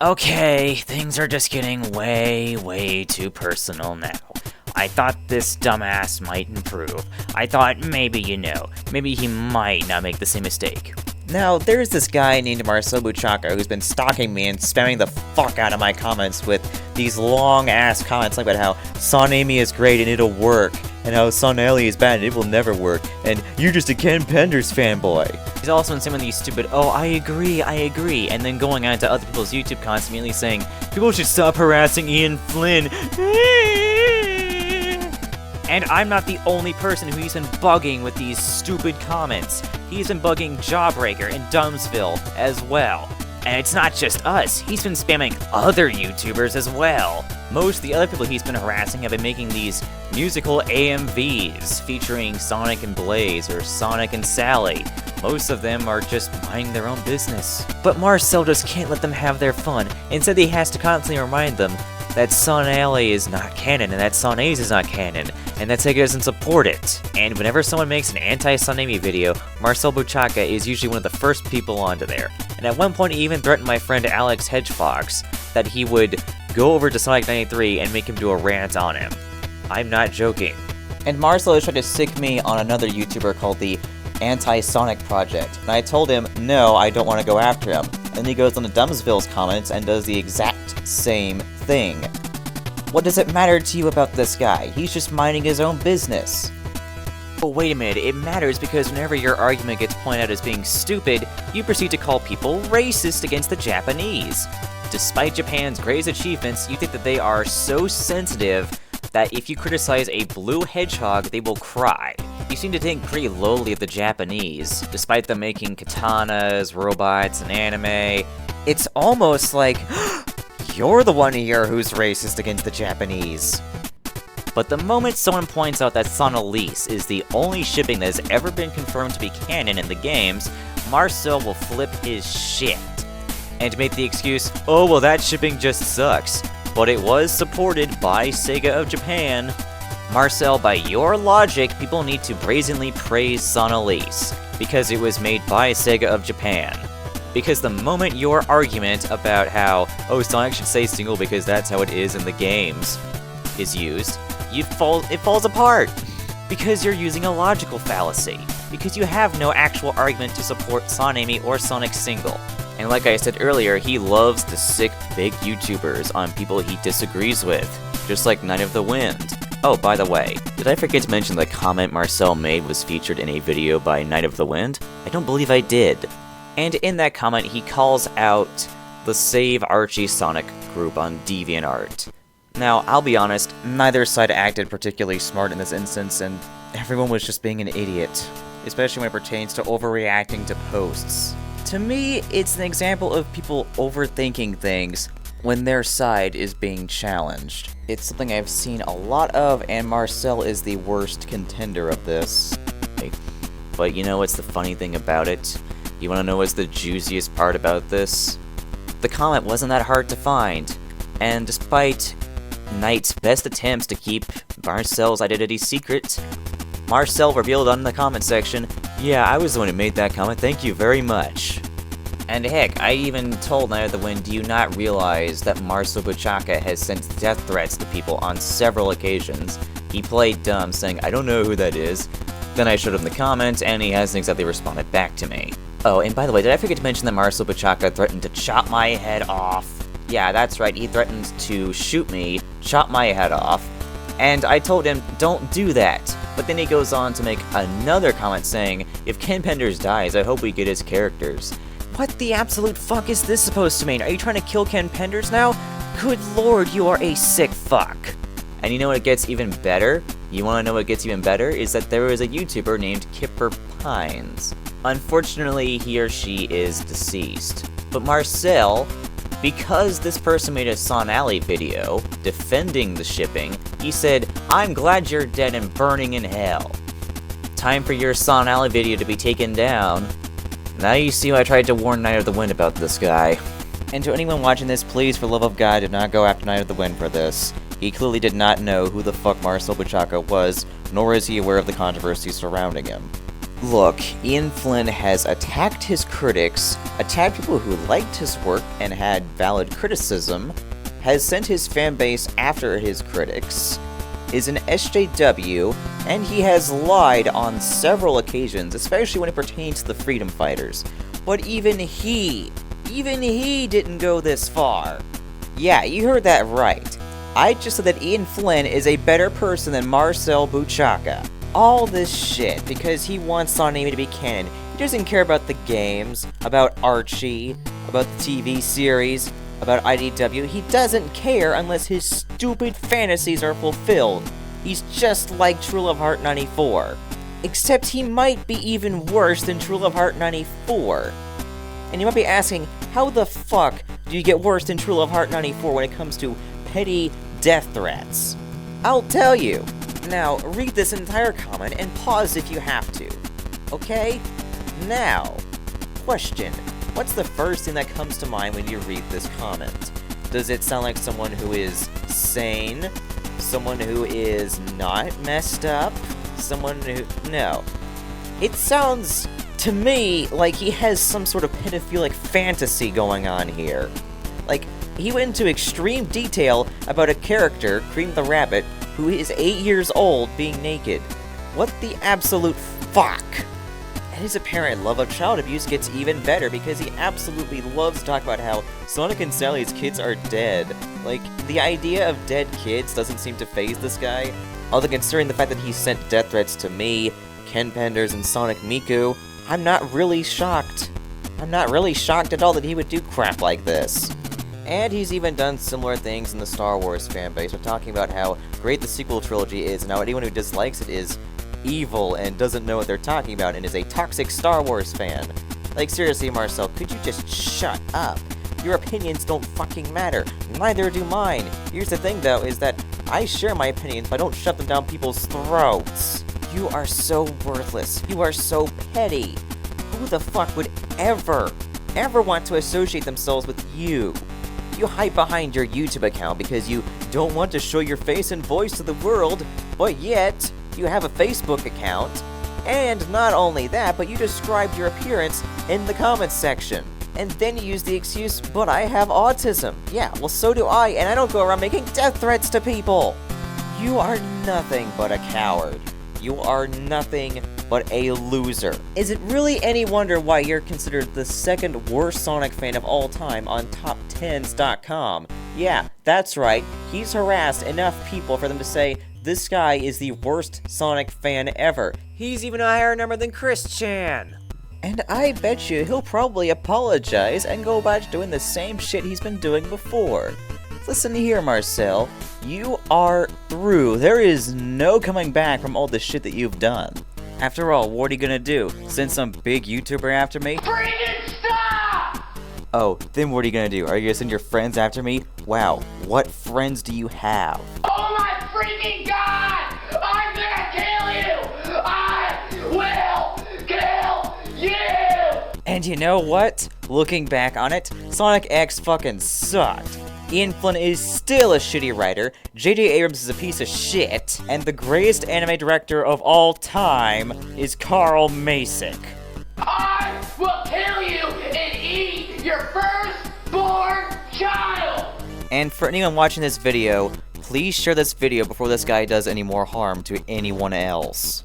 Okay, things are just getting way too personal now. I thought this dumbass might improve. I thought maybe, maybe he might not make the same mistake. Now, there's this guy named Marcel Buchaca who's been stalking me and spamming the fuck out of my comments with these long-ass comments like about how sonamy is great and it'll work, and how sonally is bad and it will never work, and you're just a Ken Penders fanboy. He's also in some of these stupid, oh, I agree, and then going on to other people's YouTube comments immediately saying, people should stop harassing Ian Flynn. And I'm not the only person who he's been bugging with these stupid comments. He's been bugging Jawbreaker and Dumbsville as well. And it's not just us, he's been spamming other YouTubers as well. Most of the other people he's been harassing have been making these musical AMVs featuring Sonic and Blaze or Sonic and Sally. Most of them are just minding their own business. But Marcel just can't let them have their fun. Instead, he has to constantly remind them that Sonally is not canon, and that Sonase is not canon, and that Sega doesn't support it. And whenever someone makes an anti-Sonamy video, Marcel Buchaca is usually one of the first people onto there. And at one point he even threatened my friend Alex Hedgefox that he would go over to Sonic 93 and make him do a rant on him. I'm not joking. And Marcel has tried to sick me on another YouTuber called the Anti-Sonic Project, and I told him, no, I don't want to go after him. Then he goes on to Dumbsville's comments and does the exact same thing. What does it matter to you about this guy? He's just minding his own business. But wait a minute, it matters because whenever your argument gets pointed out as being stupid, you proceed to call people racist against the Japanese. Despite Japan's greatest achievements, you think that they are so sensitive that if you criticize a blue hedgehog, they will cry. You seem to think pretty lowly of the Japanese, despite them making katanas, robots, and anime. It's almost like, you're the one here who's racist against the Japanese. But the moment someone points out that Sonalise is the only shipping that has ever been confirmed to be canon in the games, Marcel will flip his shit. And make the excuse, oh well that shipping just sucks, but it was supported by Sega of Japan. Marcel, by your logic, people need to brazenly praise Sonalise, because it was made by Sega of Japan. Because the moment your argument about how, oh, Sonic should say single because that's how it is in the games, is used, it falls apart. Because you're using a logical fallacy. Because you have no actual argument to support Sonamy or Sonic Single. And like I said earlier, he loves to sick big YouTubers on people he disagrees with, just like Night of the Wind. Oh, by the way, did I forget to mention the comment Marcel made was featured in a video by Night of the Wind? I don't believe I did. And in that comment, he calls out the Save Archie Sonic group on DeviantArt. Now, I'll be honest, neither side acted particularly smart in this instance, and everyone was just being an idiot, especially when it pertains to overreacting to posts. To me, it's an example of people overthinking things when their side is being challenged. It's something I've seen a lot of, and Marcel is the worst contender of this. But you know what's the funny thing about it? You wanna know what's the juiciest part about this? The comment wasn't that hard to find, and despite Knight's best attempts to keep Marcel's identity secret, Marcel revealed on the comment section, yeah, I was the one who made that comment, thank you very much. And heck, I even told Night of the Wind, do you not realize that Marcel Buchaca has sent death threats to people on several occasions? He played dumb, saying, I don't know who that is. Then I showed him the comment, and he hasn't exactly responded back to me. Oh, and by the way, did I forget to mention that Marcel Buchaca threatened to chop my head off? Yeah, that's right, he threatened to shoot me, chop my head off, and I told him, don't do that. But then he goes on to make another comment saying, if Ken Penders dies, I hope we get his characters. What the absolute fuck is this supposed to mean? Are you trying to kill Ken Penders now? Good lord, you are a sick fuck. And you know what gets even better? You wanna know what gets even better? Is that there is a YouTuber named Kipper Pines. Unfortunately, he or she is deceased. But Marcel, because this person made a Sonally video defending the shipping, he said, I'm glad you're dead and burning in hell. Time for your Sonally video to be taken down. Now you see why I tried to warn Night of the Wind about this guy. And to anyone watching this, please, for the love of God, do not go after Night of the Wind for this. He clearly did not know who the fuck Marcel Buchaca was, nor is he aware of the controversy surrounding him. Look, Ian Flynn has attacked his critics, attacked people who liked his work and had valid criticism, has sent his fanbase after his critics, is an SJW, and he has lied on several occasions, especially when it pertains to the freedom fighters. But even he didn't go this far. Yeah, you heard that right. I just said that Ian Flynn is a better person than Marcel Buchaca. All this shit because he wants Sonamy to be canon. He doesn't care about the games, about Archie, about the TV series, about IDW. He doesn't care unless his stupid fantasies are fulfilled. He's just like True Love Heart 94. Except he might be even worse than True Love Heart 94. And you might be asking, how the fuck do you get worse than True Love Heart 94 when it comes to petty death threats? I'll tell you. Now, read this entire comment and pause if you have to. Okay? Now, question. What's the first thing that comes to mind when you read this comment? Does it sound like someone who is sane? Someone who is not messed up? Someone who... No. It sounds, to me, like he has some sort of pedophilic fantasy going on here. Like, he went into extreme detail about a character, Cream the Rabbit, who is 8 years old being naked. What the absolute fuck? And his apparent love of child abuse gets even better because he absolutely loves to talk about how Sonic and Sally's kids are dead. Like, the idea of dead kids doesn't seem to faze this guy. Although considering the fact that he sent death threats to me, Ken Penders, and Sonic Miku, I'm not really shocked. I'm not really shocked at all that he would do crap like this. And he's even done similar things in the Star Wars fanbase. We're talking about how great the sequel trilogy is, and how anyone who dislikes it is evil and doesn't know what they're talking about and is a toxic Star Wars fan. Like, seriously, Marcel, could you just shut up? Your opinions don't fucking matter. Neither do mine. Here's the thing, though, is that I share my opinions, but I don't shove them down people's throats. You are so worthless. You are so petty. Who the fuck would ever want to associate themselves with you? You hide behind your YouTube account because you don't want to show your face and voice to the world, but yet you have a Facebook account. And not only that, but you described your appearance in the comments section. And then you use the excuse, but I have autism. Yeah, well, so do I, and I don't go around making death threats to people. You are nothing but a coward. You are nothing but a loser. Is it really any wonder why you're considered the second worst Sonic fan of all time on top10s.com? Yeah, that's right. He's harassed enough people for them to say this guy is the worst Sonic fan ever. He's even a higher number than Chris Chan. And I bet you he'll probably apologize and go back to doing the same shit he's been doing before. Listen here, Marcel. You are through. There is no coming back from all the shit that you've done. After all, what are you gonna do? Send some big YouTuber after me? Freaking stop! Oh, then what are you gonna do? Are you gonna send your friends after me? Wow, what friends do you have? Oh my freaking god! I'm gonna kill you! I will kill you! And you know what? Looking back on it, Sonic X fucking sucked. Ian Flynn is still a shitty writer, J.J. Abrams is a piece of shit, and the greatest anime director of all time is Carl Masick. I will kill you and eat your firstborn child! And for anyone watching this video, please share this video before this guy does any more harm to anyone else.